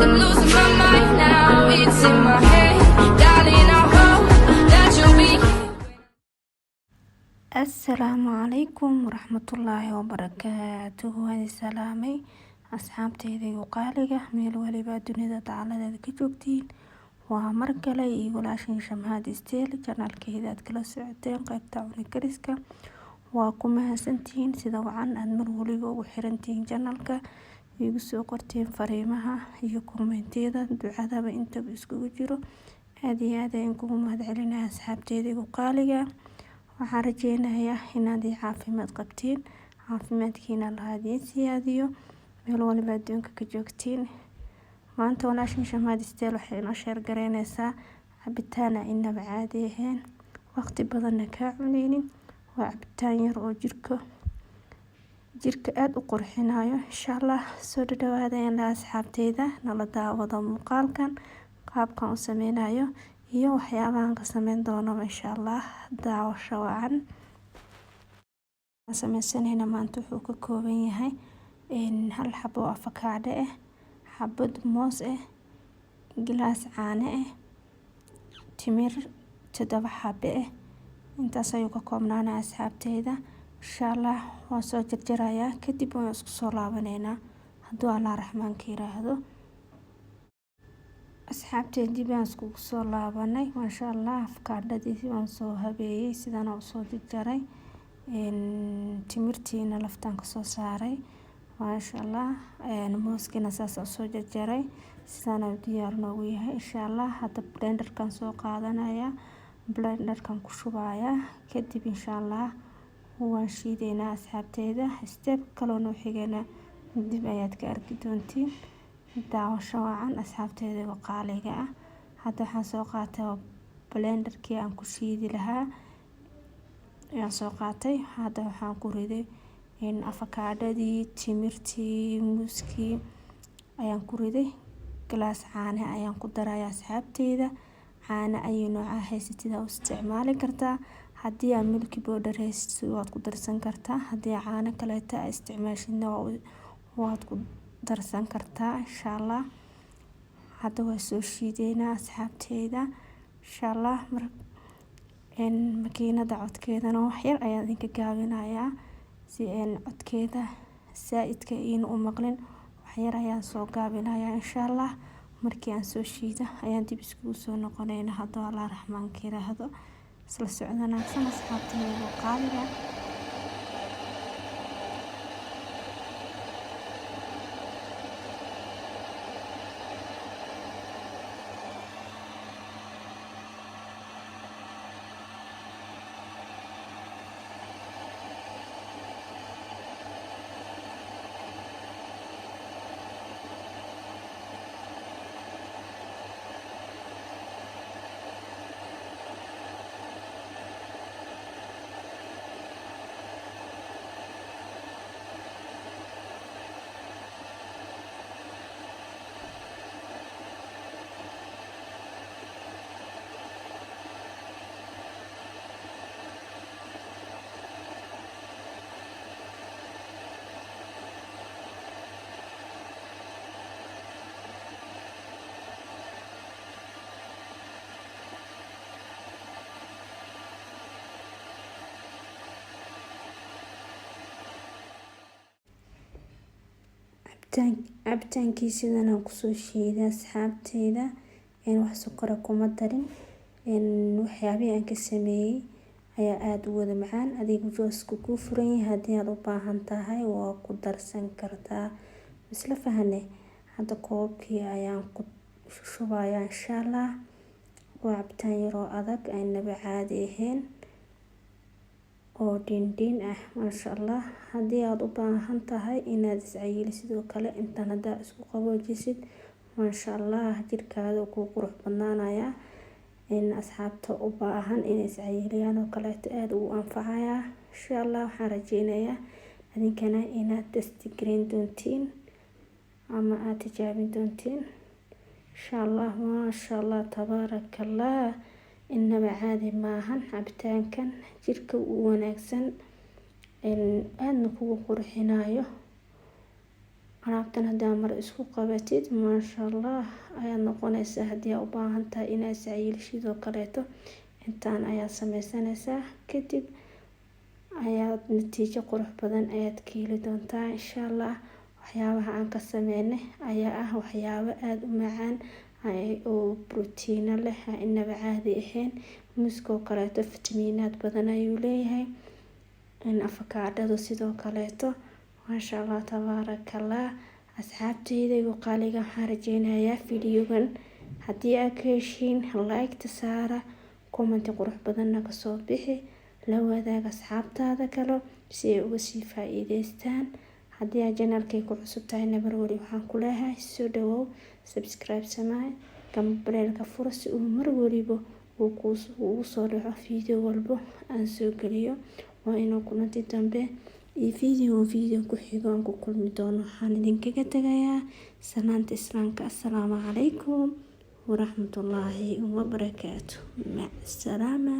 I'm losing my mind now. It's in my head, darling. I hope that you'll be here. Asalaamu calaykum waraxmatullaahi wabarakaatuhu. Waan salaamay asxaabteyda igu qaaliga meel waliba dunida dacaladeeda ka joogtiin. Waa mar kale iyo walaashin Shamhad Steel channelkeeda aad kala socoteen qaybta cunni kariska. Waa ku mahadsantihiin sida wacan aad mar waliba ugu xirantihiin channelka, igu soo qorteen fariimaha iyo kommentiyada ducadaba intaba iskugu jiro. Aad iyo aad ayaan kugu mahadcelinayaa asxaabteyda igu qaaliga. Waxaan rajeynayaa inaad caafimaad qabtiin, caafimaadkiina la hadiin siyaadiyo meel waliba adduunka ka joogtiin. Maanta walaashin Shamhad Steel waxay inoo sheer gareynaysaa cabitaan inaba caadi ahayn, waqti badanna ka cuneynin. Waa cabitaan yar oo jirka aad u qurxinayo. Insha Allah soo dhawaada ayaan asxaabteyda nala daawado muuqaalkan qaabkan u sameynayo iyo waxyaabahan ka sameyn doono insha Allah. Daawasho wacan. Sameysanayna maanta wuxuu ka kooban yahay hal xabo avocado ah, xabad moos ah, glass caano ah, timir 7 xabo ah. Intaas ayuu ka koobnaana asxaabteyda. Insha Allah waan soo jarjarayaa kadib waan isku soo laabaneynaa hadduu Allah raxmaanka yiraahdo. Asxaabteyda dib aan isku soo laabanay. Masha Allah avocadadiisi waan soo habeeyay sidaan u soo jarjaray. Timirtiina laftaan ka soo saaray. Masha Allah mooskina saas u soo jarjaray sidaan u diyaar noogu yahay. Insha Allah hadda blenderkan soo qaadanaya, blenderkan ku shubaya kadib insha Allah waan shiideynaa asxaabteyda. Step kale oo xigana dib ayaad ka arki doontiin. Daawasho wacan asxaabteyda igu qaaliga ah. Hadda waxaan soo qaatay blenderkii aan ku shiidi lahaa ayaan soo qaatay. Hadda waxaan ku riday avocadadii, timirtii, muuskii ayaan ku riday. Glass caano ayaan ku daray asxaabteyda. Caano ay nooca haysatida u isticmaali kartaa. Haddii aad milk powder haysto waad ku darsan kartaa. Haddii caano kale aad isticmaashina waad ku darsan kartaa insha Allah. Hadda waan soo shiideynaa asxaabteyda. Insha Allah makiinada codkeedana wax yar ayaan idinka gaabinayaa si codkeeda saaidka in u maqlin. Wax yar ayaan soo gaabinayaa insha Allah. Markii aan soo shiido ayaan dib iskugu soo noqonaynaa hadduu Allah raxmaanka yiraahdo. Isla socdana asxaabteyda igu qaaliga. cabitaankii sidaan aan ku soo shiiday asxaabteyda. Wax sokor kuma darin. Waxyaabihii aan ka sameeyay ayaa aad u wada macaan. Adigu joosku ku furan yahay haddii aad u baahan tahay waa ku darsan kartaa. Isla fahanay. Hadda koobkii ayaan ku shubayaa insha Allah. Waa cabitaan yar oo adag inaba caadi ahayn oo dindin ah. Masha Allah haddii aad u baahan tahay inaad iscayili sidoo kale intaan hadda isku qaboojisid. Masha Allah jirkaada ku qurux badnaanaya. Asxaabta u baahan inay iscayiliyaan oo kale aad u anfacaya. Insha Allah waxaan rajeynayaa adinkana inaad test gareyn doontiin ama aad tijaabin doontiin. Insha Allah masha Allah tabarakallah. Inaba caadi maahan cabitaankan jirka u wanaagsan aadna kugu qurxinayo. alaabtan hadaa mar isku qabatid maasha Allah ayaad noqonaysaa. Haddii aad u baahan tahay inaad sacayilshid oo kaleeto intaan ayaad sameysanaysaa, kadib ayaad natiijo qurux badan ayaad ka heli doontaa insha Allah. waxyaabaha aan ka sameynay ayaa ah waxyaabo aad u macaan oo borotiin leh, inaba caadi ahayn. muuska oo kaleeto fitamiinaad badan ayuu leeyahay, avocado sidoo kaleeto. maasha Allah tabaarakallah. asxaabteyda igu qaaliga, waxaan rajeynayaa videogan haddii aad ka heshiin like saara, comment qurux badanna ka soo bixi, la wadaag asxaabtaada kale si ay uga sii faa'iideystaan. haddii aad channelkay ku cusub tahay mar wali waxaan ku leeyahay soo dhawow, subscribe samee, gambaleelka furo si uu mar waliba uu soo dhaco video walbo aan soo geliyo. waa inuu kulanti dambe iyo video ku xigo aan ku kulmi doono. waxaan idinkaga tagayaa salaanta islaamka. assalaamu calaykum waraxmatullaahi wabarakaatuh. mac salaama.